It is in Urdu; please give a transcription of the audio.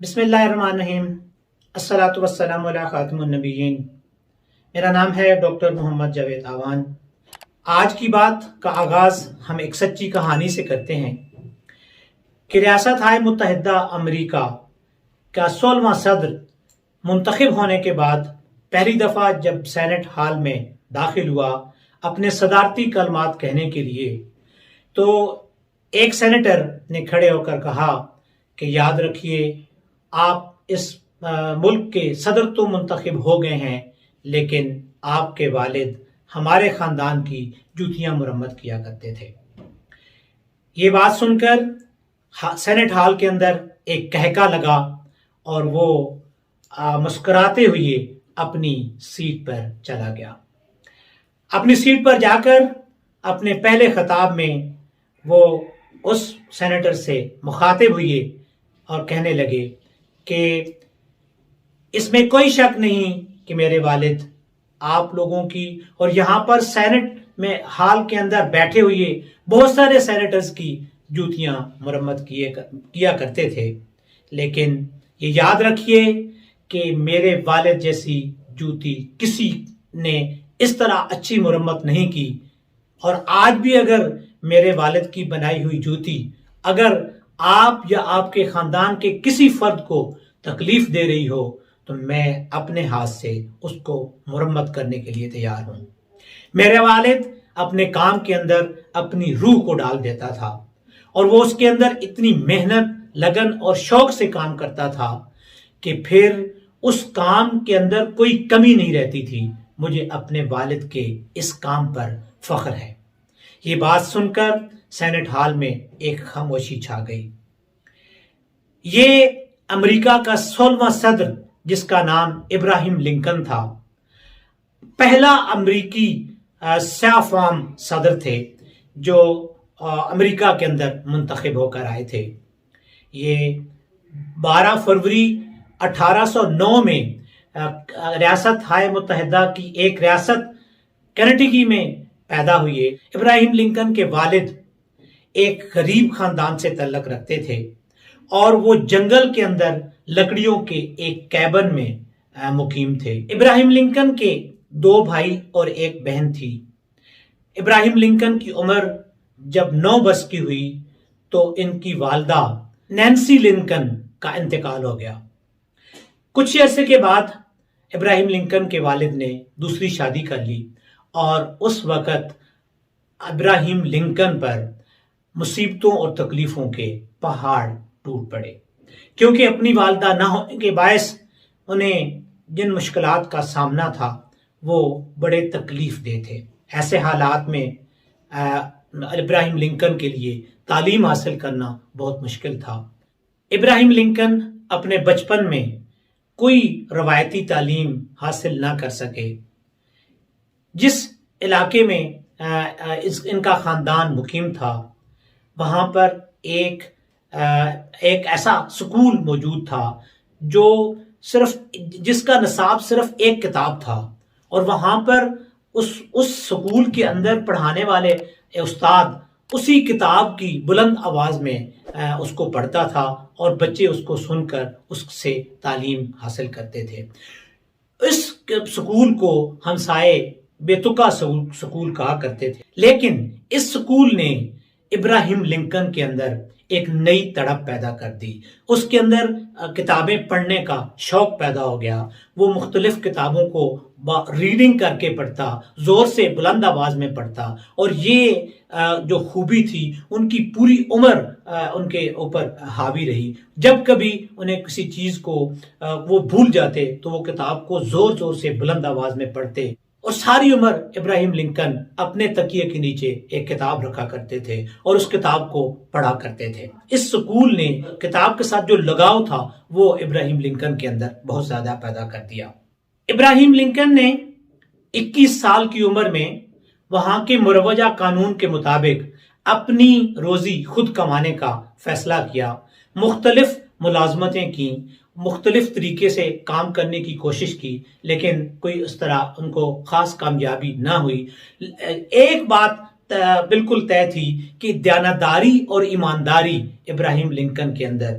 بسم اللہ الرحمن الرحیم۔ الصلاۃ والسلام علی خاتم النبیین۔ میرا نام ہے ڈاکٹر محمد جاوید آوان۔ آج کی بات کا آغاز ہم ایک سچی کہانی سے کرتے ہیں کہ ریاست ہائے متحدہ امریکہ کا 16واں صدر منتخب ہونے کے بعد پہلی دفعہ جب سینٹ ہال میں داخل ہوا اپنے صدارتی کلمات کہنے کے لیے، تو ایک سینیٹر نے کھڑے ہو کر کہا کہ یاد رکھیے، آپ اس ملک کے صدر تو منتخب ہو گئے ہیں، لیکن آپ کے والد ہمارے خاندان کی جوتیاں مرمت کیا کرتے تھے۔ یہ بات سن کر سینٹ ہال کے اندر ایک کہکا لگا اور وہ مسکراتے ہوئے اپنی سیٹ پر چلا گیا۔ اپنی سیٹ پر جا کر اپنے پہلے خطاب میں وہ اس سینیٹر سے مخاطب ہوئے اور کہنے لگے کہ اس میں کوئی شک نہیں کہ میرے والد آپ لوگوں کی اور یہاں پر سینٹ میں ہال کے اندر بیٹھے ہوئے بہت سارے سینیٹرز کی جوتیاں مرمت کیا کرتے تھے، لیکن یہ یاد رکھیے کہ میرے والد جیسی جوتی کسی نے اس طرح اچھی مرمت نہیں کی، اور آج بھی اگر میرے والد کی بنائی ہوئی جوتی اگر آپ یا آپ کے خاندان کے کسی فرد کو تکلیف دے رہی ہو تو میں اپنے ہاتھ سے اس کو مرمت کرنے کے لیے تیار ہوں۔ میرے والد اپنے کام کے اندر اپنی روح کو ڈال دیتا تھا اور وہ اس کے اندر اتنی محنت، لگن اور شوق سے کام کرتا تھا کہ پھر اس کام کے اندر کوئی کمی نہیں رہتی تھی۔ مجھے اپنے والد کے اس کام پر فخر ہے۔ یہ بات سن کر سینٹ ہال میں ایک خاموشی چھا گئی۔ یہ امریکہ کا 16واں صدر، جس کا نام ابراہیم لنکن تھا، پہلا امریکی سیاہ فام صدر تھے جو امریکہ کے اندر منتخب ہو کر آئے تھے۔ یہ 12 فروری 1809 میں ریاست ہائے متحدہ کی ایک ریاست کینیڈیکی میں پیدا ہوئے۔ ابراہیم لنکن کے والد ایک غریب خاندان سے تعلق رکھتے تھے اور وہ جنگل کے اندر لکڑیوں کے ایک کیبن میں مقیم تھے۔ ابراہیم لنکن کے 2 بھائی اور ایک بہن تھی۔ ابراہیم لنکن کی عمر جب 9 برس کی ہوئی تو ان کی والدہ نینسی لنکن کا انتقال ہو گیا۔ کچھ عرصے کے بعد ابراہیم لنکن کے والد نے دوسری شادی کر لی اور اس وقت ابراہیم لنکن پر مصیبتوں اور تکلیفوں کے پہاڑ ٹوٹ پڑے، کیونکہ اپنی والدہ نہ ہونے کے باعث انہیں جن مشکلات کا سامنا تھا وہ بڑے تکلیف دہ تھے۔ ایسے حالات میں ابراہیم لنکن کے لیے تعلیم حاصل کرنا بہت مشکل تھا۔ ابراہیم لنکن اپنے بچپن میں کوئی روایتی تعلیم حاصل نہ کر سکے۔ جس علاقے میں ان کا خاندان مقیم تھا وہاں پر ایک ایسا سکول موجود تھا جو جس کا نصاب صرف ایک کتاب تھا، اور وہاں پر اس سکول کے اندر پڑھانے والے استاد اسی کتاب کی بلند آواز میں اس کو پڑھتا تھا اور بچے اس کو سن کر اس سے تعلیم حاصل کرتے تھے۔ اس سکول کو ہمسائے بے تکا سکول کہا کرتے تھے، لیکن اس سکول نے ابراہیم لنکن کے اندر ایک نئی تڑپ پیدا کر دی۔ اس کے اندر کتابیں پڑھنے کا شوق پیدا ہو گیا۔ وہ مختلف کتابوں کو ریڈنگ کر کے پڑھتا، زور سے بلند آواز میں پڑھتا، اور یہ جو خوبی تھی ان کی پوری عمر ان کے اوپر حاوی رہی۔ جب کبھی انہیں کسی چیز کو وہ بھول جاتے تو وہ کتاب کو زور زور سے بلند آواز میں پڑھتے، اور ساری عمر ابراہیم لنکن اپنے تکیے کے نیچے ایک کتاب رکھا کرتے تھے اور اس کتاب کو پڑھا کرتے تھے۔ اس سکول نے کتاب کے ساتھ جو لگاؤ تھا وہ ابراہیم لنکن کے اندر بہت زیادہ پیدا کر دیا۔ ابراہیم لنکن نے 21 سال کی عمر میں وہاں کے مروجہ قانون کے مطابق اپنی روزی خود کمانے کا فیصلہ کیا۔ مختلف ملازمتیں کی، مختلف طریقے سے کام کرنے کی کوشش کی، لیکن کوئی اس طرح ان کو خاص کامیابی نہ ہوئی۔ ایک بات بالکل طے تھی کہ دیانتداری اور ایمانداری ابراہیم لنکن کے اندر